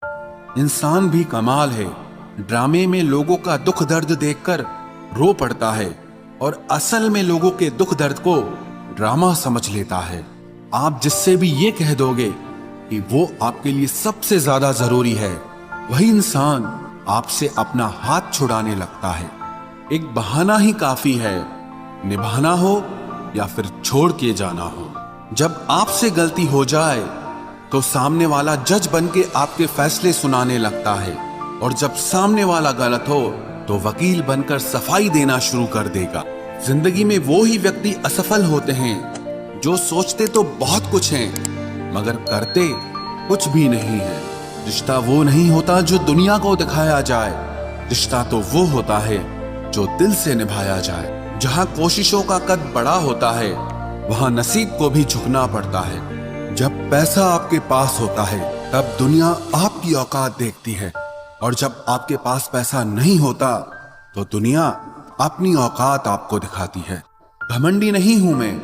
इंसान भी कमाल है। ड्रामे में लोगों का दुख दर्द देखकर रो पड़ता है और असल में लोगों के दुख दर्द को ड्रामा समझ लेता है। आप जिससे भी ये कह दोगे कि वो आपके लिए सबसे ज्यादा जरूरी है, वही इंसान आपसे अपना हाथ छुड़ाने लगता है। एक बहाना ही काफी है, निभाना हो या फिर छोड़ के जाना हो। जब आपसे गलती हो जाए तो सामने वाला जज बन के आपके फैसले सुनाने लगता है, और जब सामने वाला गलत हो तो वकील बनकर सफाई देना शुरू कर देगा। जिंदगी में वो ही व्यक्ति असफल होते हैं जो सोचते तो बहुत कुछ हैं मगर करते कुछ भी नहीं है। रिश्ता वो नहीं होता जो दुनिया को दिखाया जाए, रिश्ता तो वो होता है जो दिल से निभाया जाए। जहां कोशिशों का कद बड़ा होता है वहां नसीब को भी झुकना पड़ता है। जब पैसा आपके पास होता है तब दुनिया आपकी औकात देखती है, और जब आपके पास पैसा नहीं होता तो दुनिया अपनी औकात आपको दिखाती है। घमंडी नहीं हूं मैं,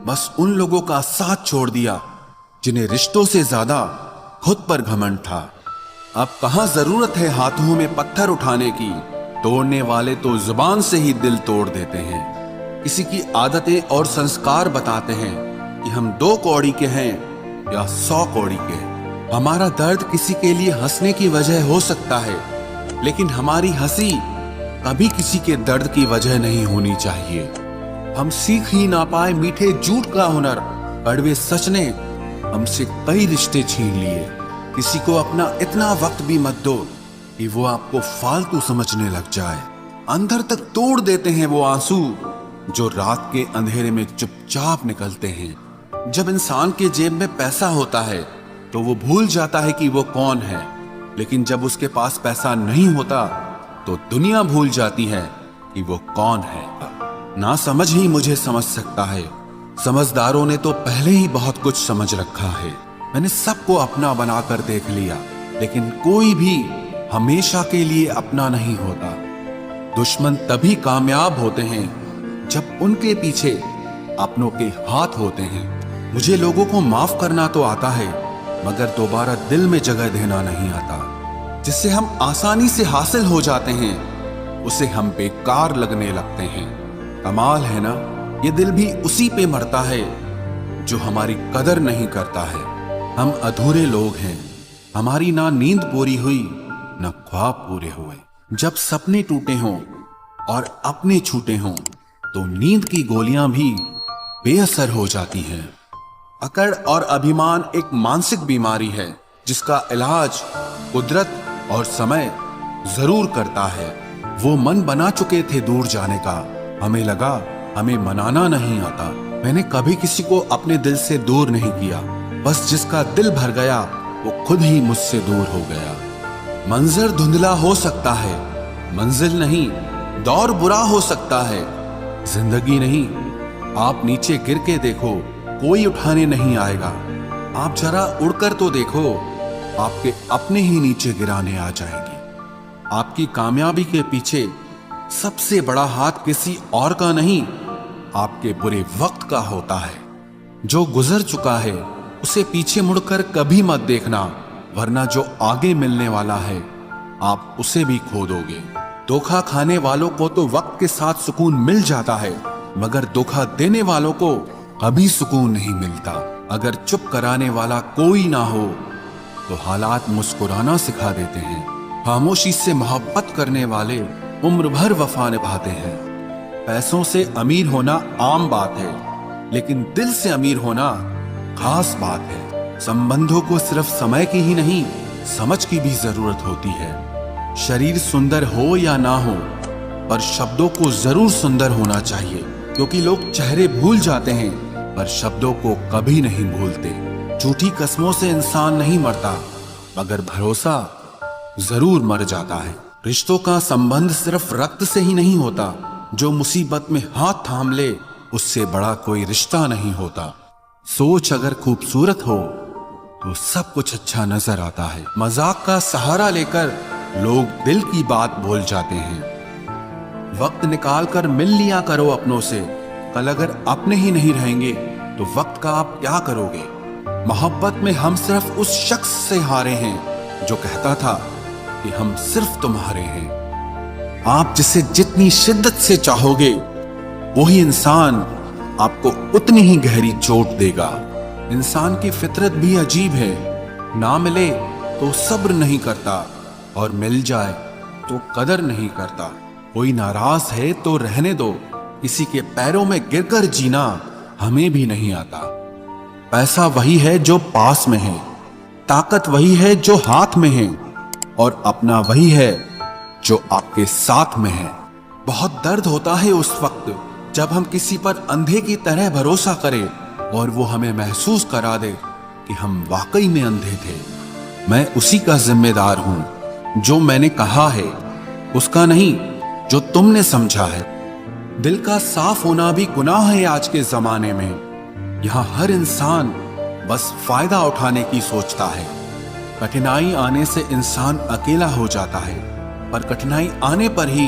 बस उन लोगों का साथ छोड़ दिया जिन्हें रिश्तों से ज्यादा खुद पर घमंड था। अब कहां जरूरत है हाथों में पत्थर उठाने की, तोड़ने वाले तो जुबान से ही दिल तोड़ देते हैं। किसी की आदतें और संस्कार बताते हैं कि हम 2 कौड़ी के हैं या 100 कौड़ी के। हमारा दर्द किसी के लिए हंसने की वजह हो सकता है, लेकिन हमारी हंसी कभी किसी के दर्द की वजह नहीं होनी चाहिए। हम सीख ही ना पाए मीठे झूठ का हुनर, कड़वे सच ने हमसे कई रिश्ते छीन लिए। किसी को अपना इतना वक्त भी मत दो कि वो आपको फालतू समझने लग जाए। अंदर तक तोड़ देते हैं वो आंसू जो रात के अंधेरे में चुपचाप निकलते हैं। जब इंसान के जेब में पैसा होता है तो वो भूल जाता है कि वो कौन है, लेकिन जब उसके पास पैसा नहीं होता तो दुनिया भूल जाती है कि वो कौन है। ना समझ ही मुझे समझ सकता है, समझदारों ने तो पहले ही बहुत कुछ समझ रखा है। मैंने सबको अपना बनाकर देख लिया, लेकिन कोई भी हमेशा के लिए अपना नहीं होता। दुश्मन तभी कामयाब होते हैं जब उनके पीछे अपनों के हाथ होते हैं। मुझे लोगों को माफ करना तो आता है, मगर दोबारा दिल में जगह देना नहीं आता। जिससे हम आसानी से हासिल हो जाते हैं उसे हम बेकार लगने लगते हैं। कमाल है ना, ये दिल भी उसी पे मरता है जो हमारी कदर नहीं करता है। हम अधूरे लोग हैं, हमारी ना नींद पूरी हुई ना ख्वाब पूरे हुए। जब सपने टूटे हों और अपने छूटे हों तो नींद की गोलियां भी बेअसर हो जाती हैं। अकड़ और अभिमान एक मानसिक बीमारी है जिसका इलाज कुदरत और समय जरूर करता है। वो मन बना चुके थे दूर जाने का, हमें लगा हमें मनाना नहीं आता। मैंने कभी किसी को अपने दिल से दूर नहीं किया, बस जिसका दिल भर गया वो खुद ही मुझसे दूर हो गया। मंजर धुंधला हो सकता है, मंजिल नहीं दौर बुरा हो सकता है। जिंदगी नहीं, आप नीचे गिर के देखो, कोई उठाने नहीं आएगा। आप जरा उड़कर तो देखो, आपके अपने ही नीचे गिराने आ जाएंगे। आपकी कामयाबी के पीछे सबसे बड़ा हाथ किसी और का नहीं, आपके बुरे वक्त का होता है। जो गुजर चुका है उसे पीछे मुड़कर कभी मत देखना, वरना जो आगे मिलने वाला है आप उसे भी खो दोगे। धोखा खाने वालों को तो वक्त के साथ सुकून मिल जाता है, मगर धोखा देने वालों को कभी सुकून नहीं मिलता। अगर चुप कराने वाला कोई ना हो तो हालात मुस्कुराना सिखा देते हैं। खामोशी से मोहब्बत करने वाले उम्र भर वफा निभाते हैं। पैसों से अमीर होना आम बात है, लेकिन दिल से अमीर होना खास बात है। संबंधों को सिर्फ समय की ही नहीं, समझ की भी जरूरत होती है। शरीर सुंदर हो या ना हो, पर शब्दों को जरूर सुंदर होना चाहिए, क्योंकि लोग चेहरे भूल जाते हैं पर शब्दों को कभी नहीं भूलते। झूठी कस्मों से इंसान नहीं मरता, मगर भरोसा जरूर मर जाता है। रिश्तों का संबंध सिर्फ रक्त से ही नहीं होता, जो मुसीबत में हाथ थाम ले उससे बड़ा कोई रिश्ता नहीं होता। सोच अगर खूबसूरत हो तो सब कुछ अच्छा नजर आता है। मजाक का सहारा लेकर लोग दिल की बात भूल जाते हैं। वक्त निकाल कर मिल लिया करो अपनों से, कल अगर अपने ही नहीं रहेंगे तो वक्त का आप क्या करोगे। मोहब्बत में हम सिर्फ उस शख्स से हारे हैं जो कहता था कि हम सिर्फ तुम्हारे हैं। आप जिसे जितनी शिद्दत से चाहोगे वही इंसान आपको उतनी ही गहरी चोट देगा। इंसान की फितरत भी अजीब है, ना मिले तो सब्र नहीं करता और मिल जाए तो कदर नहीं करता। कोई नाराज है तो रहने दो, किसी के पैरों में गिरकर जीना हमें भी नहीं आता। पैसा वही है जो पास में है, ताकत वही है जो हाथ में है, और अपना वही है जो आपके साथ में है। बहुत दर्द होता है उस वक्त जब हम किसी पर अंधे की तरह भरोसा करें और वो हमें महसूस करा दे कि हम वाकई में अंधे थे। मैं उसी का जिम्मेदार हूं जो मैंने कहा है, उसका नहीं जो तुमने समझा है। दिल का साफ होना भी गुनाह है आज के जमाने में। यहां हर इंसान बस फायदा उठाने की सोचता है। कठिनाई आने से इंसान अकेला हो जाता है, पर कठिनाई आने पर ही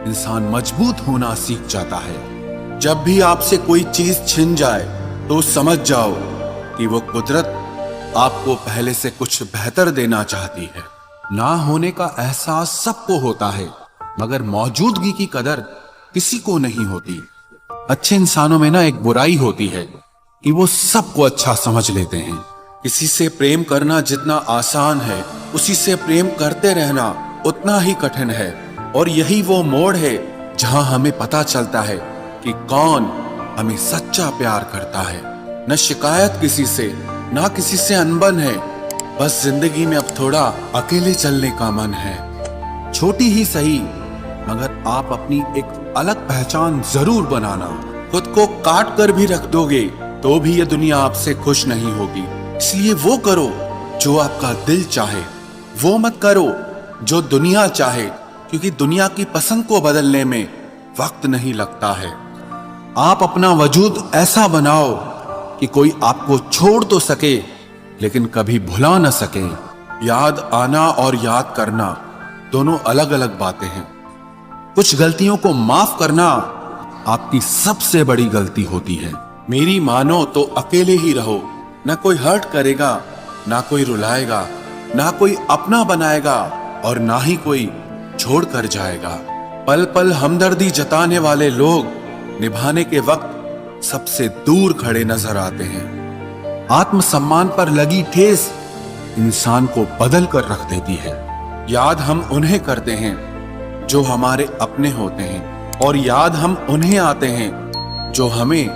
इंसान मजबूत होना सीख जाता है। जब भी आपसे कोई चीज छिन जाए तो समझ जाओ कि वो कुदरत आपको पहले से कुछ बेहतर देना चाहती है। ना होने का एहसास सबको होता है, मगर मौजूदगी की कदर किसी को नहीं होती। अच्छे इंसानों में ना एक बुराई होती है कि वो सबको अच्छा समझ लेते हैं। किसी से प्रेम करना जितना आसान है, उसी से प्रेम करते रहना उतना ही कठिन है। और यही वो मोड़ है जहां हमें पता चलता है कि कौन हमें सच्चा प्यार करता है। न शिकायत किसी से, ना किसी से अनबन है, बस जिंदगी में अब थोड़ा अकेले चलने का मन है। छोटी ही सही, मगर आप अपनी एक अलग पहचान जरूर बनाना। खुद को काट कर भी रख दोगे तो भी ये दुनिया आपसे खुश नहीं होगी। इसलिए वो करो जो आपका दिल चाहे, वो मत करो जो दुनिया चाहे, क्योंकि दुनिया की पसंद को बदलने में वक्त नहीं लगता है। आप अपना वजूद ऐसा बनाओ कि कोई आपको छोड़ तो सके लेकिन कभी भुला न सके। याद आना और याद करना दोनों अलग अलग बातें हैं। कुछ गलतियों को माफ करना आपकी सबसे बड़ी गलती होती है। मेरी मानो तो अकेले ही रहो, ना कोई हर्ट करेगा, ना कोई रुलाएगा, ना कोई अपना बनाएगा और ना ही कोई छोड़ कर जाएगा। पल पल हमदर्दी जताने वाले लोग निभाने के वक्त सबसे दूर खड़े नजर आते हैं। आत्मसम्मान पर लगी ठेस इंसान को बदल कर रख देती है। याद हम उन्हें करते हैं जो हमारे अपने होते हैं, और याद हम उन्हें आते हैं जो हमें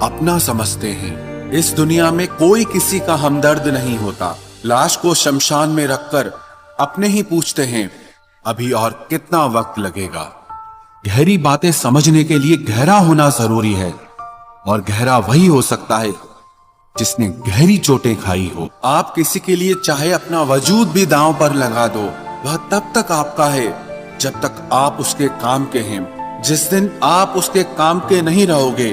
अपना समझते हैं। इस दुनिया में कोई किसी का हमदर्द नहीं होता। लाश को शमशान में रखकर अपने ही पूछते हैं अभी और कितना वक्त लगेगा। गहरी बातें समझने के लिए गहरा होना जरूरी है, और गहरा वही हो सकता है जिसने गहरी चोटें खाई हो। आप किसी के लिए चाहे अपना वजूद भी दांव पर लगा दो, वह तब तक आपका है जब तक आप उसके काम के हैं। जिस दिन आप उसके काम के नहीं रहोगे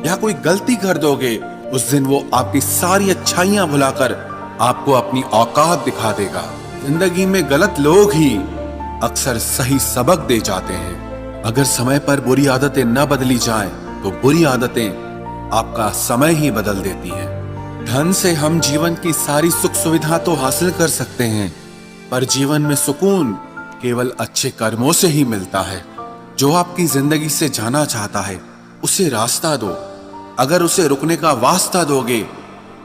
या कोई गलती कर दोगे, उस दिन वो आपकी सारी अच्छाइयां भुलाकर आपको अपनी औकात दिखा देगा। जिंदगी में गलत लोग ही अक्सर सही सबक दे जाते हैं। अगर समय पर बुरी आदतें न बदली जाएं, तो बुरी आदतें आपका समय ही बदल देती हैं। धन से हम जीवन की सारी सुख सुविधा तो हासिल कर सकते हैं, पर जीवन में सुकून केवल अच्छे कर्मों से ही मिलता है। जो आपकी जिंदगी से जाना चाहता है उसे रास्ता दो। अगर उसे रुकने का वास्ता दोगे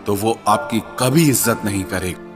तो वो आपकी कभी इज्जत नहीं करेगा।